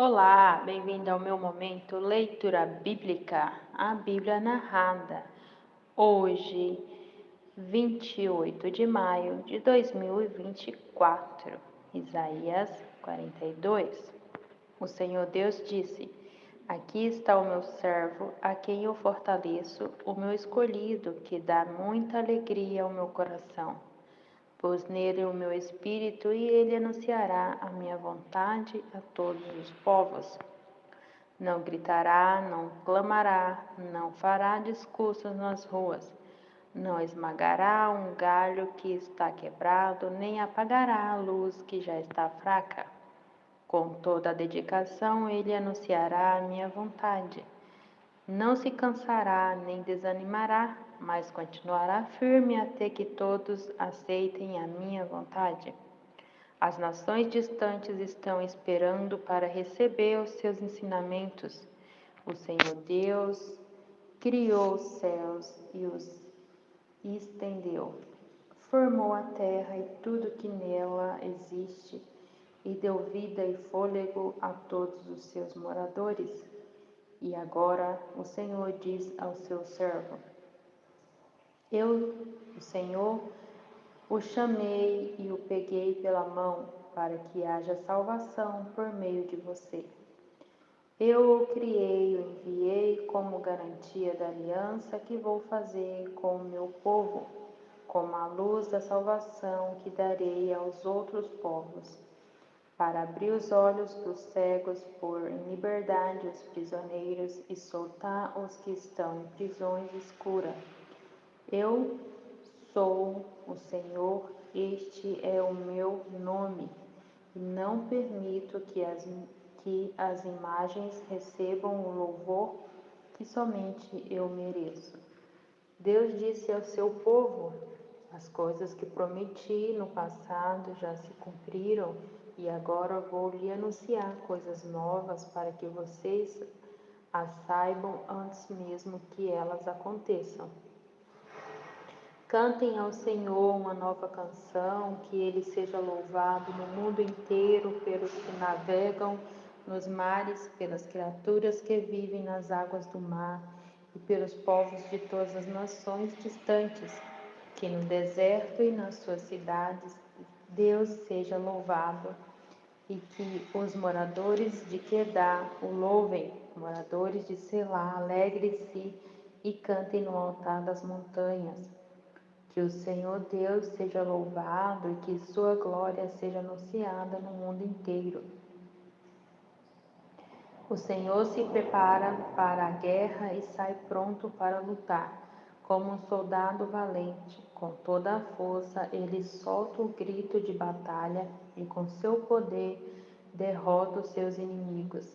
Olá, bem-vindo ao meu momento Leitura Bíblica, a Bíblia narrada. Hoje, 28 de maio de 2024, Isaías 42. O Senhor Deus disse: Aqui está o meu servo, a quem eu fortaleço, o meu escolhido, que dá muita alegria ao meu coração. Pus nele o meu espírito e ele anunciará a minha vontade a todos os povos. Não gritará, não clamará, não fará discursos nas ruas, não esmagará um galho que está quebrado, nem apagará a luz que já está fraca. Com toda a dedicação ele anunciará a minha vontade. Não se cansará nem desanimará, mas continuará firme até que todos aceitem a minha vontade. As nações distantes estão esperando para receber os seus ensinamentos. O Senhor Deus criou os céus e os estendeu. Formou a terra e tudo que nela existe, e deu vida e fôlego a todos os seus moradores. E agora o Senhor diz ao seu servo: Eu, o Senhor, o chamei e o peguei pela mão, para que haja salvação por meio de você. Eu o criei e o enviei como garantia da aliança que vou fazer com o meu povo, como a luz da salvação que darei aos outros povos, para abrir os olhos dos cegos, pôr em liberdade os prisioneiros e soltar os que estão em prisões escuras. Eu sou o Senhor, este é o meu nome, e não permito que as imagens recebam o louvor que somente eu mereço. Deus disse ao seu povo: As coisas que prometi no passado já se cumpriram, e agora vou lhe anunciar coisas novas para que vocês as saibam antes mesmo que elas aconteçam. Cantem ao Senhor uma nova canção, que Ele seja louvado no mundo inteiro pelos que navegam nos mares, pelas criaturas que vivem nas águas do mar e pelos povos de todas as nações distantes, que no deserto e nas suas cidades Deus seja louvado e que os moradores de Quedar o louvem, moradores de Selá alegrem-se e cantem no altar das montanhas. Que o Senhor Deus seja louvado e que sua glória seja anunciada no mundo inteiro. O Senhor se prepara para a guerra e sai pronto para lutar, como um soldado valente. Com toda a força, ele solta o grito de batalha e com seu poder derrota os seus inimigos.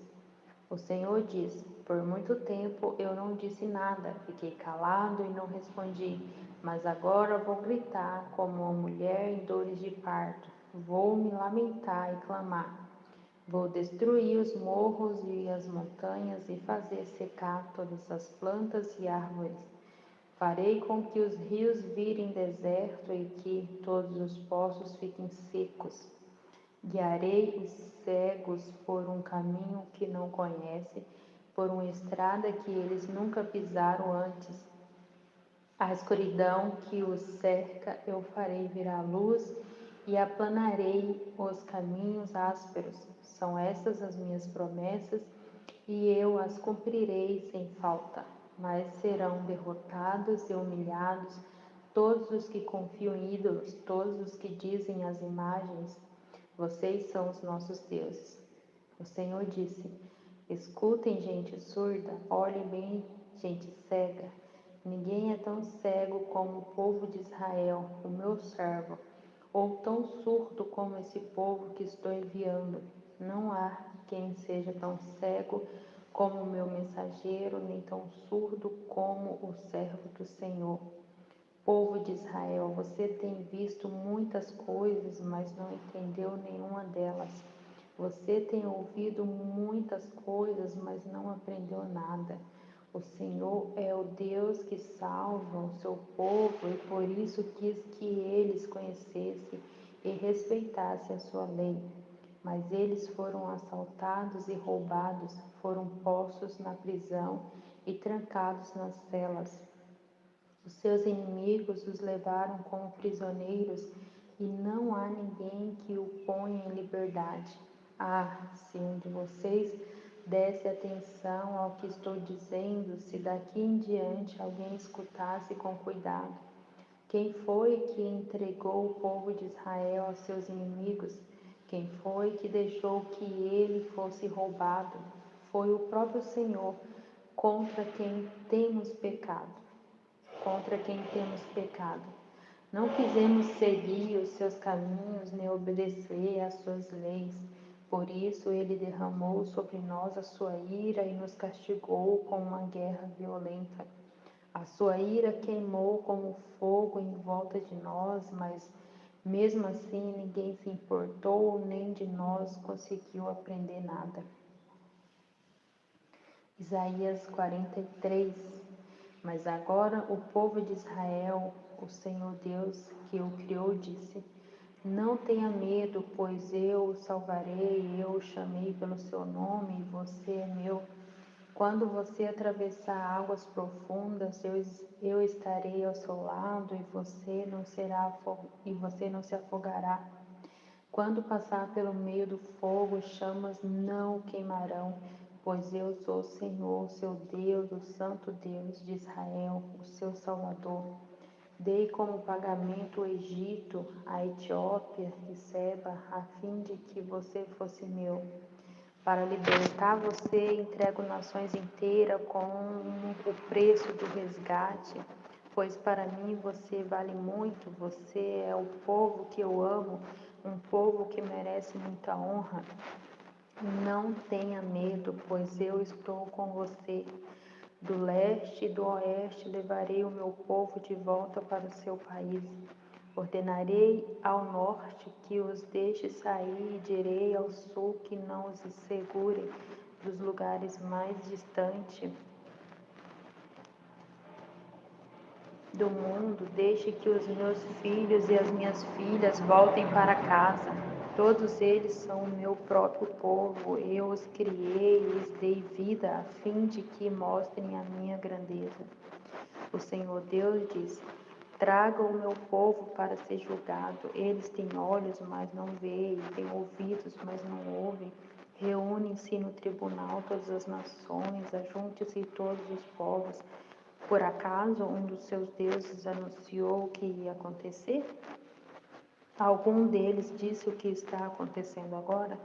O Senhor diz: Por muito tempo eu não disse nada, fiquei calado e não respondi, mas agora vou gritar como uma mulher em dores de parto. Vou me lamentar e clamar. Vou destruir os morros e as montanhas e fazer secar todas as plantas e árvores. Farei com que os rios virem deserto e que todos os poços fiquem secos. Guiarei os cegos por um caminho que não conhecem, por uma estrada que eles nunca pisaram antes. A escuridão que os cerca eu farei virar luz e aplanarei os caminhos ásperos. São estas as minhas promessas e eu as cumprirei sem falta. Mas serão derrotados e humilhados todos os que confiam em ídolos, todos os que dizem às imagens: Vocês são os nossos deuses. O Senhor disse: Escutem, gente surda, olhem bem, gente cega. Ninguém é tão cego como o povo de Israel, o meu servo, ou tão surdo como esse povo que estou enviando. Não há quem seja tão cego como o meu mensageiro, nem tão surdo como o servo do Senhor. Povo de Israel, você tem visto muitas coisas, mas não entendeu nenhuma delas. Você tem ouvido muitas coisas, mas não aprendeu nada. O Senhor é o Deus que salva o seu povo e por isso quis que eles conhecessem e respeitassem a sua lei. Mas eles foram assaltados e roubados, foram postos na prisão e trancados nas celas. Os seus inimigos os levaram como prisioneiros e não há ninguém que o ponha em liberdade. Ah, se um de vocês desse atenção ao que estou dizendo, se daqui em diante alguém escutasse com cuidado. Quem foi que entregou o povo de Israel aos seus inimigos? Quem foi que deixou que ele fosse roubado? Foi o próprio Senhor, contra quem temos pecado. Contra quem temos pecado. Não quisemos seguir os seus caminhos, nem obedecer às suas leis. Por isso ele derramou sobre nós a sua ira e nos castigou com uma guerra violenta. A sua ira queimou como fogo em volta de nós, mas mesmo assim ninguém se importou, nem de nós conseguiu aprender nada. Isaías 43. Mas agora o povo de Israel, o Senhor Deus que o criou, disse: Não tenha medo, pois eu o salvarei, eu o chamei pelo seu nome e você é meu. Quando você atravessar águas profundas, eu estarei ao seu lado e você não se afogará. Quando passar pelo meio do fogo, chamas não o queimarão, pois eu sou o Senhor, seu Deus, o Santo Deus de Israel, o seu Salvador. Dei como pagamento o Egito, a Etiópia e Seba, a fim de que você fosse meu. Para libertar você, entrego nações inteiras com o preço do resgate, pois para mim você vale muito, você é o povo que eu amo, um povo que merece muita honra. Não tenha medo, pois eu estou com você. Do leste e do oeste levarei o meu povo de volta para o seu país. Ordenarei ao norte que os deixe sair e direi ao sul que não os segure dos lugares mais distantes do mundo. Deixe que os meus filhos e as minhas filhas voltem para casa. Todos eles são o meu próprio povo. Eu os criei e lhes dei vida a fim de que mostrem a minha grandeza. O Senhor Deus diz: Traga o meu povo para ser julgado. Eles têm olhos, mas não veem, têm ouvidos, mas não ouvem. Reúnem-se no tribunal todas as nações, ajunte-se todos os povos. Por acaso um dos seus deuses anunciou o que ia acontecer? Algum deles disse o que está acontecendo agora?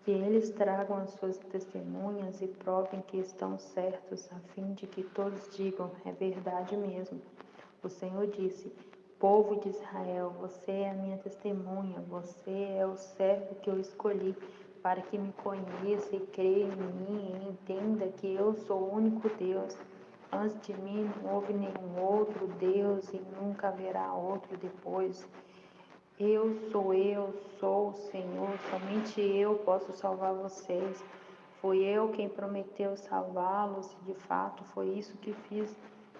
Que eles tragam as suas testemunhas e provem que estão certos, a fim de que todos digam: é verdade mesmo. O Senhor disse: Povo de Israel, você é a minha testemunha, você é o servo que eu escolhi, para que me conheça e creia em mim e entenda que eu sou o único Deus. Antes de mim não houve nenhum outro Deus e nunca haverá outro depois. Eu sou o Senhor, somente eu posso salvar vocês. Fui eu quem prometeu salvá-los e de fato foi isso que fiz.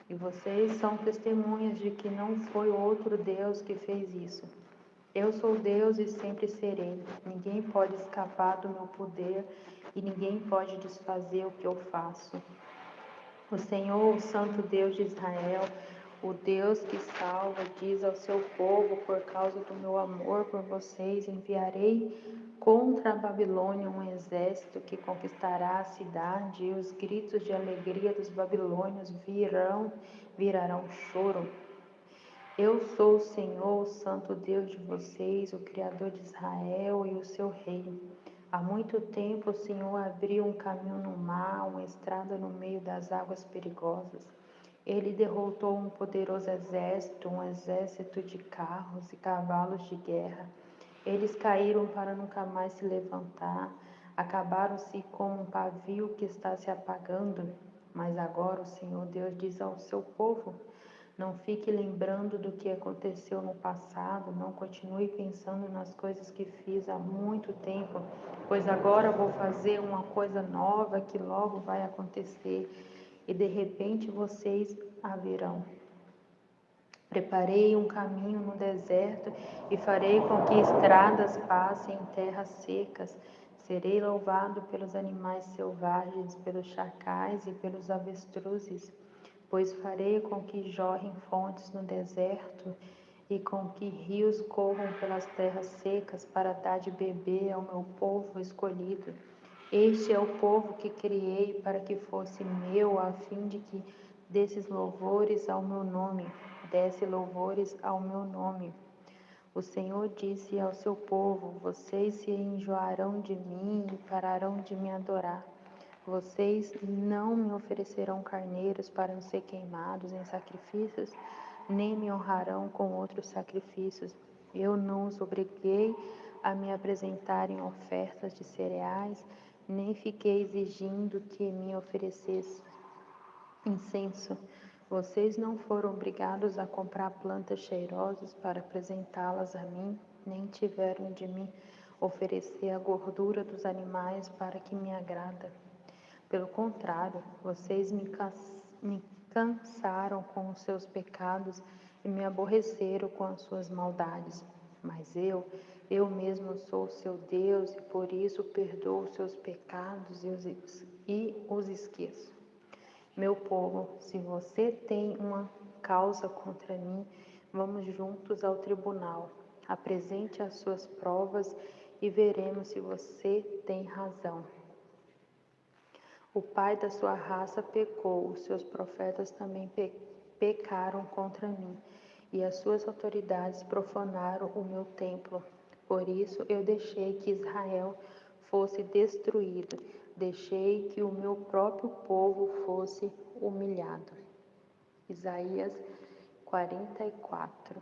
E vocês são testemunhas de que não foi outro Deus que fez isso. Eu sou Deus e sempre serei. Ninguém pode escapar do meu poder e ninguém pode desfazer o que eu faço. O Senhor, o Santo Deus de Israel, o Deus que salva, diz ao seu povo: por causa do meu amor por vocês, enviarei contra a Babilônia um exército que conquistará a cidade, e os gritos de alegria dos babilônios virarão choro. Eu sou o Senhor, o Santo Deus de vocês, o Criador de Israel e o seu rei. Há muito tempo o Senhor abriu um caminho no mar, uma estrada no meio das águas perigosas. Ele derrotou um poderoso exército, um exército de carros e cavalos de guerra. Eles caíram para nunca mais se levantar, acabaram-se como um pavio que está se apagando. Mas agora o Senhor Deus diz ao seu povo: não fique lembrando do que aconteceu no passado, não continue pensando nas coisas que fiz há muito tempo, pois agora vou fazer uma coisa nova que logo vai acontecer e de repente vocês a verão. Preparei um caminho no deserto e farei com que estradas passem em terras secas. Serei louvado pelos animais selvagens, pelos chacais e pelos avestruzes, pois farei com que jorrem fontes no deserto e com que rios corram pelas terras secas para dar de beber ao meu povo escolhido. Este é o povo que criei para que fosse meu, a fim de que desses louvores ao meu nome, desse louvores ao meu nome. O Senhor disse ao seu povo: vocês se enjoarão de mim e pararão de me adorar. Vocês não me oferecerão carneiros para ser queimados em sacrifícios, nem me honrarão com outros sacrifícios. Eu não os obriguei a me apresentarem ofertas de cereais, nem fiquei exigindo que me oferecesse incenso. Vocês não foram obrigados a comprar plantas cheirosas para apresentá-las a mim, nem tiveram de me oferecer a gordura dos animais para que me agrada. Pelo contrário, vocês me cansaram com os seus pecados e me aborreceram com as suas maldades. Mas eu mesmo sou seu Deus e por isso perdoo os seus pecados e os esqueço. Meu povo, se você tem uma causa contra mim, vamos juntos ao tribunal. Apresente as suas provas e veremos se você tem razão. O pai da sua raça pecou, os seus profetas também pecaram contra mim, e as suas autoridades profanaram o meu templo. Por isso eu deixei que Israel fosse destruído, deixei que o meu próprio povo fosse humilhado. Isaías 44.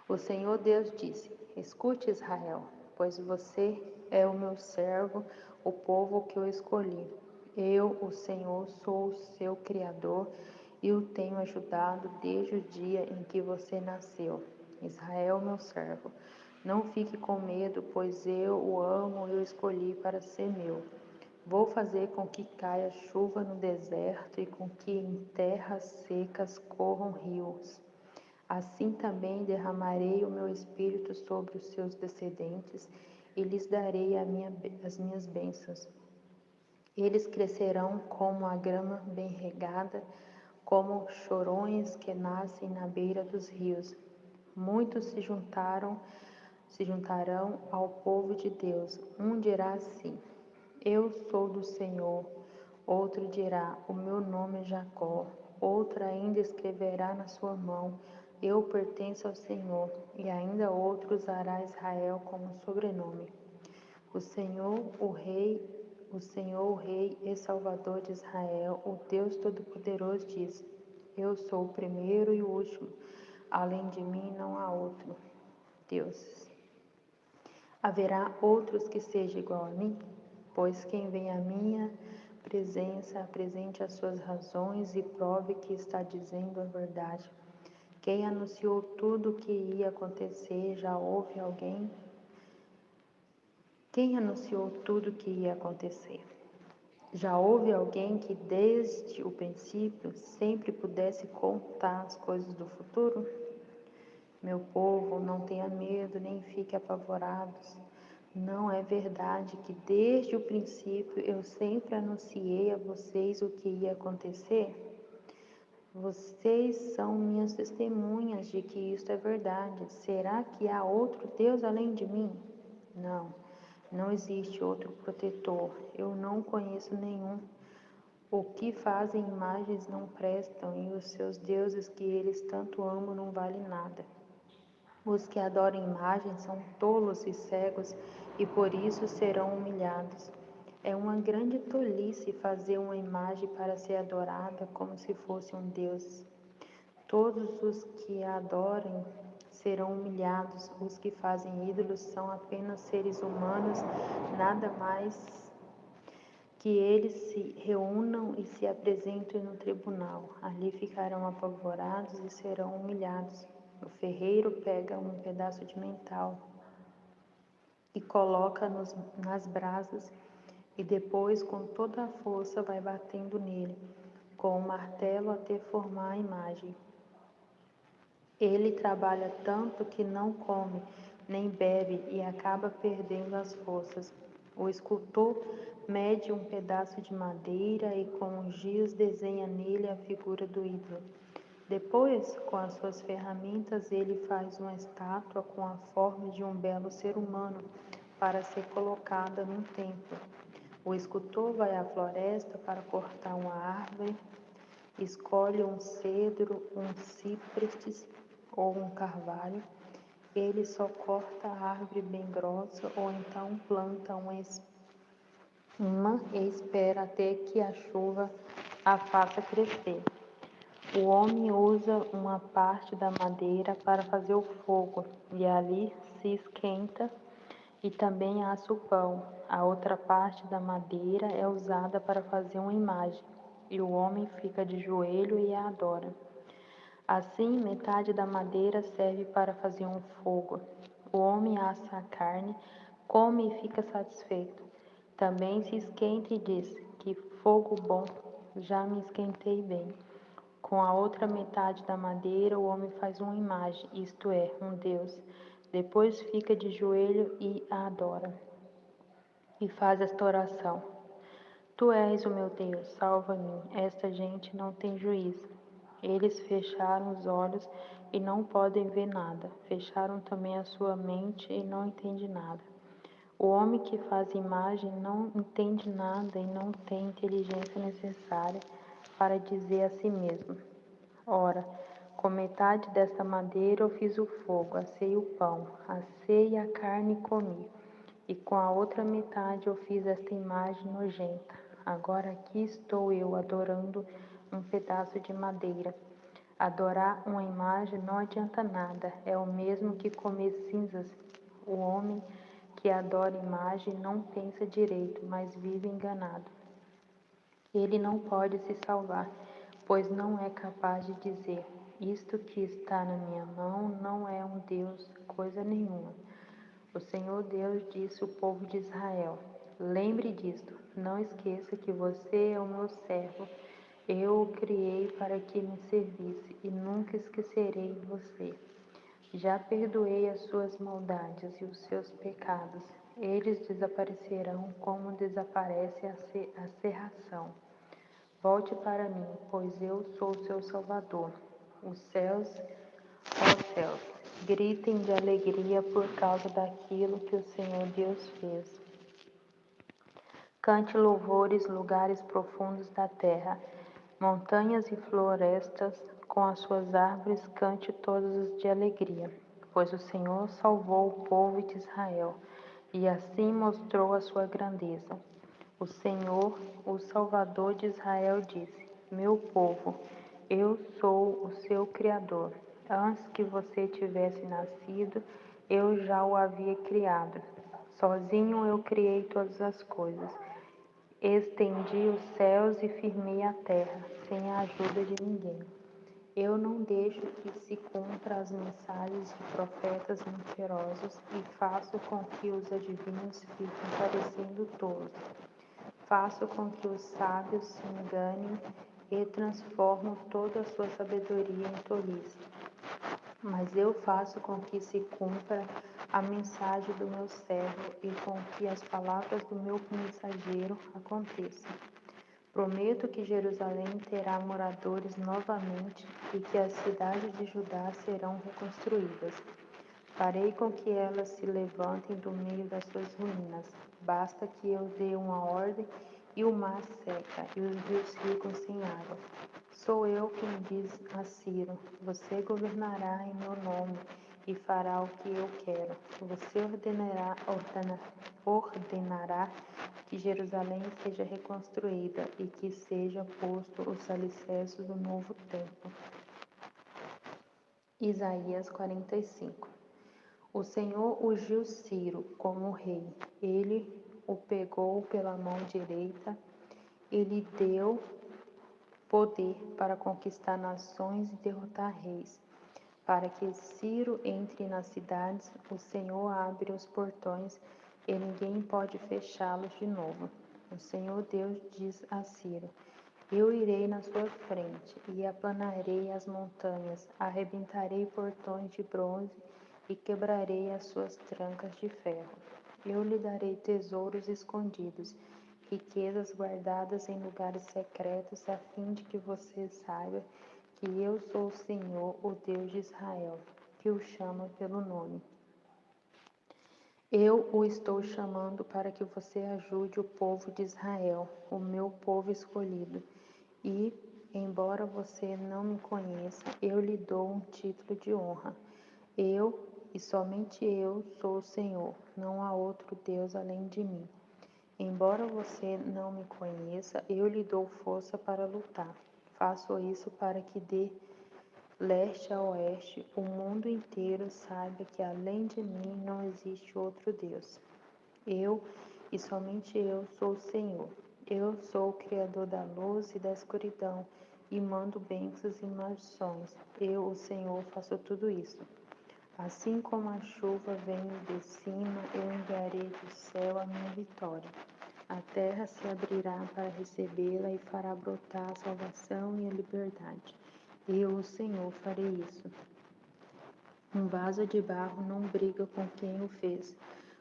O Senhor Deus disse: escute, Israel, pois você é o meu servo, o povo que eu escolhi. Eu, o Senhor, sou o seu Criador e o tenho ajudado desde o dia em que você nasceu. Israel, meu servo, não fique com medo, pois eu o amo e o escolhi para ser meu. Vou fazer com que caia chuva no deserto e com que em terras secas corram rios. Assim também derramarei o meu espírito sobre os seus descendentes e lhes darei as minhas bênçãos. Eles crescerão como a grama bem regada, como chorões que nascem na beira dos rios. Muitos se juntarão ao povo de Deus. Um dirá assim: eu sou do Senhor. Outro dirá: o meu nome é Jacó. Outro ainda escreverá na sua mão: eu pertenço ao Senhor. E ainda outro usará Israel como sobrenome. O Senhor, o Rei e Salvador de Israel, o Deus Todo-Poderoso diz: eu sou o primeiro e o último. Além de mim não há outro Deus. Haverá outros que sejam igual a mim? Pois quem vem à minha presença, apresente as suas razões e prove que está dizendo a verdade. Quem anunciou tudo o que ia acontecer, já houve alguém? Quem anunciou tudo o que ia acontecer? Já houve alguém que desde o princípio sempre pudesse contar as coisas do futuro? Meu povo, não tenha medo nem fique apavorados. Não é verdade que desde o princípio eu sempre anunciei a vocês o que ia acontecer? Vocês são minhas testemunhas de que isto é verdade. Será que há outro Deus além de mim? Não, não existe outro protetor. Eu não conheço nenhum. O que fazem imagens não prestam e os seus deuses que eles tanto amam não valem nada. Os que adoram imagens são tolos e cegos e por isso serão humilhados. É uma grande tolice fazer uma imagem para ser adorada como se fosse um Deus. Todos os que a adorem serão humilhados. Os que fazem ídolos são apenas seres humanos, nada mais que eles se reúnam e se apresentem no tribunal. Ali ficarão apavorados e serão humilhados. O ferreiro pega um pedaço de metal e coloca nas brasas e depois com toda a força vai batendo nele com o martelo até formar a imagem. Ele trabalha tanto que não come nem bebe e acaba perdendo as forças. O escultor mede um pedaço de madeira e com os giz desenha nele a figura do ídolo. Depois, com as suas ferramentas, ele faz uma estátua com a forma de um belo ser humano para ser colocada num templo. O escultor vai à floresta para cortar uma árvore, escolhe um cedro, um cipreste ou um carvalho. Ele só corta a árvore bem grossa ou então planta uma e espera até que a chuva a faça crescer. O homem usa uma parte da madeira para fazer o fogo e ali se esquenta e também assa o pão. A outra parte da madeira é usada para fazer uma imagem e o homem fica de joelho e a adora. Assim, metade da madeira serve para fazer um fogo. O homem assa a carne, come e fica satisfeito. Também se esquenta e diz: que fogo bom, já me esquentei bem. Com a outra metade da madeira, o homem faz uma imagem, isto é, um Deus. Depois fica de joelho e a adora. E faz esta oração: Tu és o meu Deus, salva-me. Esta gente não tem juízo. Eles fecharam os olhos e não podem ver nada. Fecharam também a sua mente e não entendem nada. O homem que faz imagem não entende nada e não tem inteligência necessária para dizer a si mesmo: Ora, com metade desta madeira eu fiz o fogo, assei o pão, assei a carne e comi. E com a outra metade eu fiz esta imagem nojenta. Agora aqui estou eu adorando um pedaço de madeira. Adorar uma imagem não adianta nada, é o mesmo que comer cinzas. O homem que adora imagem não pensa direito, mas vive enganado. Ele não pode se salvar, pois não é capaz de dizer: Isto que está na minha mão não é um Deus, coisa nenhuma. O Senhor Deus disse ao povo de Israel: Lembre disto, não esqueça que você é o meu servo. Eu o criei para que me servisse e nunca esquecerei você. Já perdoei as suas maldades e os seus pecados. Eles desaparecerão como desaparece a serração. Volte para mim, pois eu sou seu Salvador. Os céus, ó céus, gritem de alegria por causa daquilo que o Senhor Deus fez. Cante louvores, lugares profundos da terra, montanhas e florestas, com as suas árvores, cante todas de alegria, pois o Senhor salvou o povo de Israel, e assim mostrou a sua grandeza. O Senhor, o Salvador de Israel, disse: Meu povo, eu sou o seu Criador. Antes que você tivesse nascido, eu já o havia criado. Sozinho eu criei todas as coisas. Estendi os céus e firmei a terra, sem a ajuda de ninguém. Eu não deixo que se cumpra as mensagens de profetas mentirosos e faço com que os adivinhos fiquem parecendo tolos. Faço com que os sábios se enganem e transformo toda a sua sabedoria em tolice. Mas eu faço com que se cumpra a mensagem do meu servo e com que as palavras do meu mensageiro aconteçam. Prometo que Jerusalém terá moradores novamente e que as cidades de Judá serão reconstruídas. Farei com que elas se levantem do meio das suas ruínas. Basta que eu dê uma ordem e o mar seca e os rios ficam sem água. Sou eu quem diz a Ciro: Você governará em meu nome e fará o que eu quero. Você ordenará que Jerusalém seja reconstruída e que seja posto os alicerces do novo templo. Isaías 45. O Senhor ungiu Ciro como rei. Ele o pegou pela mão direita e lhe deu poder para conquistar nações e derrotar reis. Para que Ciro entre nas cidades, o Senhor abre os portões e ninguém pode fechá-los de novo. O Senhor Deus diz a Ciro: Eu irei na sua frente e aplanarei as montanhas, arrebentarei portões de bronze e quebrarei as suas trancas de ferro. Eu lhe darei tesouros escondidos, riquezas guardadas em lugares secretos, a fim de que você saiba que eu sou o Senhor, o Deus de Israel, que o chama pelo nome. Eu o estou chamando para que você ajude o povo de Israel, o meu povo escolhido. E, embora você não me conheça, eu lhe dou um título de honra. Eu, e somente eu, sou o Senhor, não há outro Deus além de mim. Embora você não me conheça, eu lhe dou força para lutar. Faço isso para que de leste a oeste o mundo inteiro saiba que além de mim não existe outro Deus. Eu, e somente eu, sou o Senhor. Eu sou o Criador da luz e da escuridão, e mando bênçãos e maldições. Eu, o Senhor, faço tudo isso. Assim como a chuva vem de cima, eu enviarei do céu a minha vitória. A terra se abrirá para recebê-la e fará brotar a salvação e a liberdade. Eu, o Senhor, farei isso. Um vaso de barro não briga com quem o fez.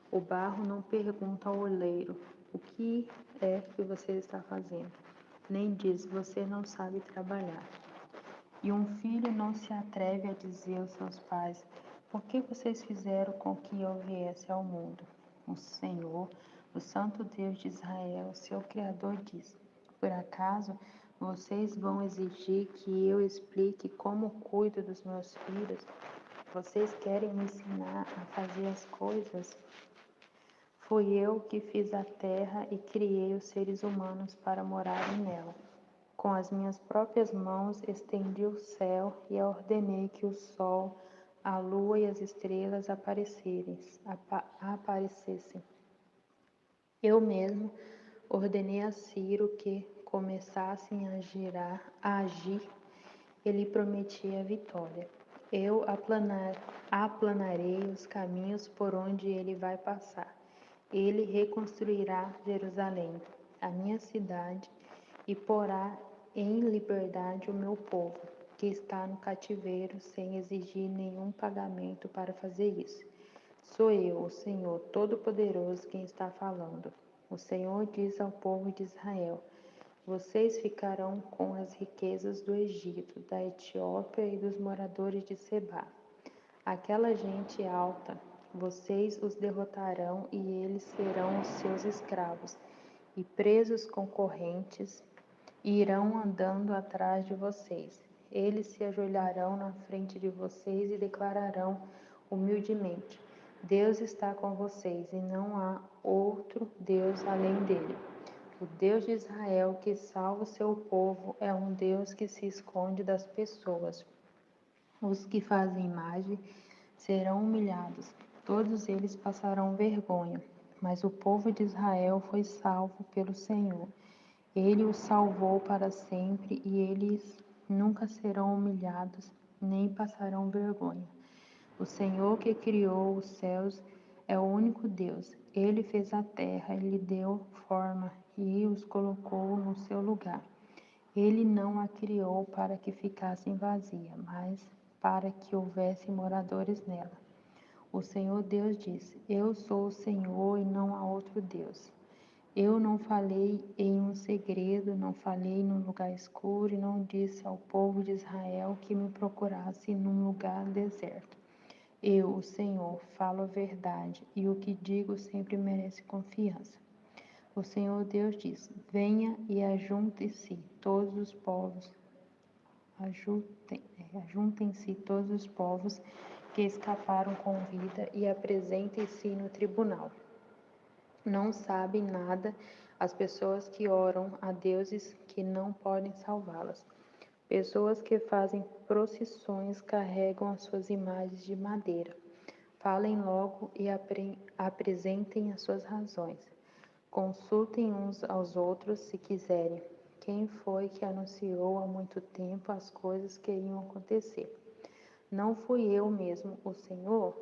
O barro não pergunta ao oleiro: o que é que você está fazendo? Nem diz: você não sabe trabalhar. E um filho não se atreve a dizer aos seus pais: por que vocês fizeram com que eu viesse ao mundo? O Senhor, o Santo Deus de Israel, seu Criador, diz: por acaso vocês vão exigir que eu explique como cuido dos meus filhos? Vocês querem me ensinar a fazer as coisas? Fui eu que fiz a terra e criei os seres humanos para morarem nela. Com as minhas próprias mãos estendi o céu e ordenei que o sol, a lua e as estrelas aparecessem. Eu mesmo ordenei a Ciro que começassem a agir e lhe prometi a vitória. Eu aplanarei os caminhos por onde ele vai passar. Ele reconstruirá Jerusalém, a minha cidade, e porá em liberdade o meu povo, que está no cativeiro, sem exigir nenhum pagamento para fazer isso. Sou eu, o Senhor Todo-Poderoso, quem está falando. O Senhor diz ao povo de Israel: vocês ficarão com as riquezas do Egito, da Etiópia e dos moradores de Sebá. Aquela gente alta, vocês os derrotarão e eles serão os seus escravos. E presos com correntes, irão andando atrás de vocês. Eles se ajoelharão na frente de vocês e declararão humildemente: Deus está com vocês e não há outro Deus além dele. O Deus de Israel que salva o seu povo é um Deus que se esconde das pessoas. Os que fazem imagem serão humilhados, todos eles passarão vergonha. Mas o povo de Israel foi salvo pelo Senhor. Ele os salvou para sempre e eles nunca serão humilhados, nem passarão vergonha. O Senhor que criou os céus é o único Deus. Ele fez a terra, lhe deu forma e os colocou no seu lugar. Ele não a criou para que ficassem vazia, mas para que houvesse moradores nela. O Senhor Deus disse: eu sou o Senhor e não há outro Deus. Eu não falei em um segredo, não falei num lugar escuro e não disse ao povo de Israel que me procurasse num lugar deserto. Eu, o Senhor, falo a verdade e o que digo sempre merece confiança. O Senhor Deus diz: venha e ajuntem-se todos os povos, ajuntem-se todos os povos que escaparam com vida e apresentem-se no tribunal. Não sabem nada as pessoas que oram a deuses que não podem salvá-las. Pessoas que fazem procissões carregam as suas imagens de madeira. Falem logo e apresentem as suas razões. Consultem uns aos outros se quiserem. Quem foi que anunciou há muito tempo as coisas que iriam acontecer? Não fui eu mesmo, o Senhor?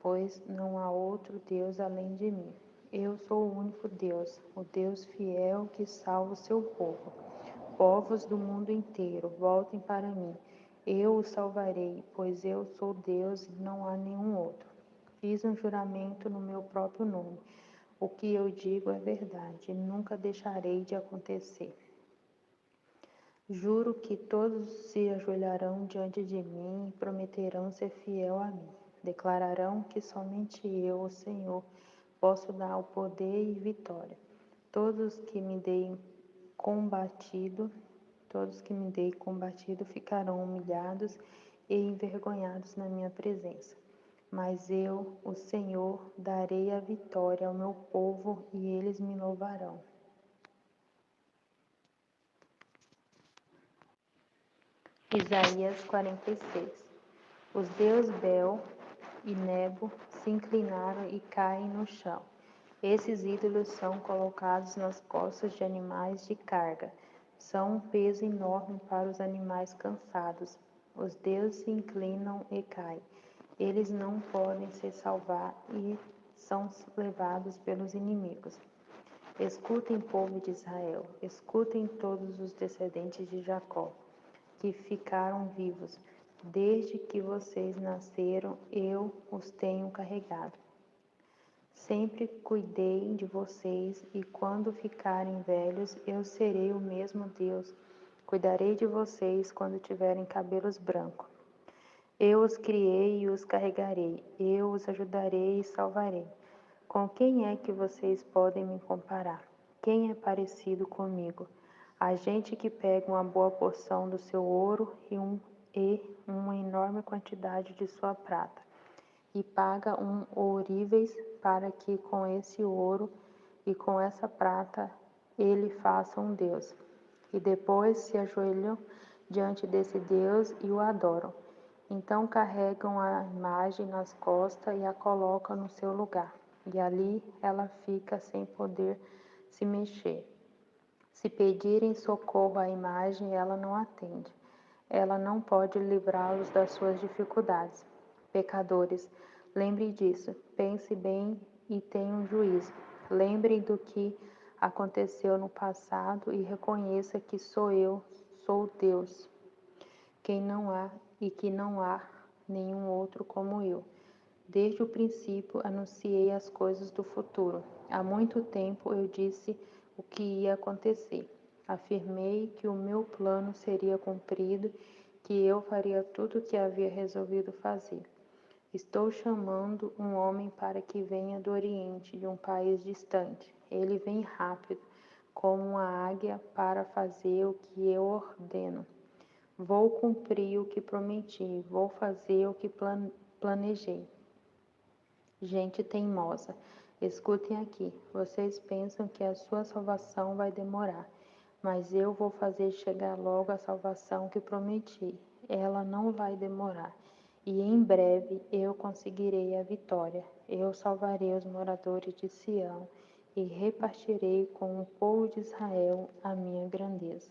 Pois não há outro Deus além de mim. Eu sou o único Deus, o Deus fiel que salva o seu povo. Povos do mundo inteiro, voltem para mim. Eu os salvarei, pois eu sou Deus e não há nenhum outro. Fiz um juramento no meu próprio nome. O que eu digo é verdade, nunca deixarei de acontecer. Juro que todos se ajoelharão diante de mim e prometerão ser fiel a mim. Declararão que somente eu, o Senhor, posso dar o poder e vitória. Todos que me deem combatido, todos que me deem combatido ficarão humilhados e envergonhados na minha presença. Mas eu, o Senhor, darei a vitória ao meu povo e eles me louvarão. Isaías 46. Os deuses Bel e Nebo se inclinaram e caem no chão. Esses ídolos são colocados nas costas de animais de carga. São um peso enorme para os animais cansados. Os deuses se inclinam e caem. Eles não podem se salvar e são levados pelos inimigos. Escutem, povo de Israel, escutem todos os descendentes de Jacó, que ficaram vivos. Desde que vocês nasceram, eu os tenho carregado. Sempre cuidei de vocês e quando ficarem velhos, eu serei o mesmo Deus. Cuidarei de vocês quando tiverem cabelos brancos. Eu os criei e os carregarei. Eu os ajudarei e salvarei. Com quem é que vocês podem me comparar? Quem é parecido comigo? A gente que pega uma boa porção do seu ouro e uma enorme quantidade de sua prata, e paga um ourives para que com esse ouro e com essa prata ele faça um Deus. E depois se ajoelham diante desse Deus e o adoram. Então carregam a imagem nas costas e a colocam no seu lugar. E ali ela fica sem poder se mexer. Se pedirem socorro à imagem, ela não atende. Ela não pode livrá-los das suas dificuldades. Pecadores, lembre disso, pense bem e tenham juízo. Lembrem do que aconteceu no passado e reconheça que sou Deus, quem não há e que não há nenhum outro como eu. Desde o princípio anunciei as coisas do futuro. Há muito tempo eu disse o que ia acontecer. Afirmei que o meu plano seria cumprido, que eu faria tudo o que havia resolvido fazer. Estou chamando um homem para que venha do Oriente, de um país distante. Ele vem rápido, como uma águia, para fazer o que eu ordeno. Vou cumprir o que prometi, vou fazer o que planejei. Gente teimosa, escutem aqui. Vocês pensam que a sua salvação vai demorar, mas eu vou fazer chegar logo a salvação que prometi. Ela não vai demorar. E em breve eu conseguirei a vitória. Eu salvarei os moradores de Sião e repartirei com o povo de Israel a minha grandeza.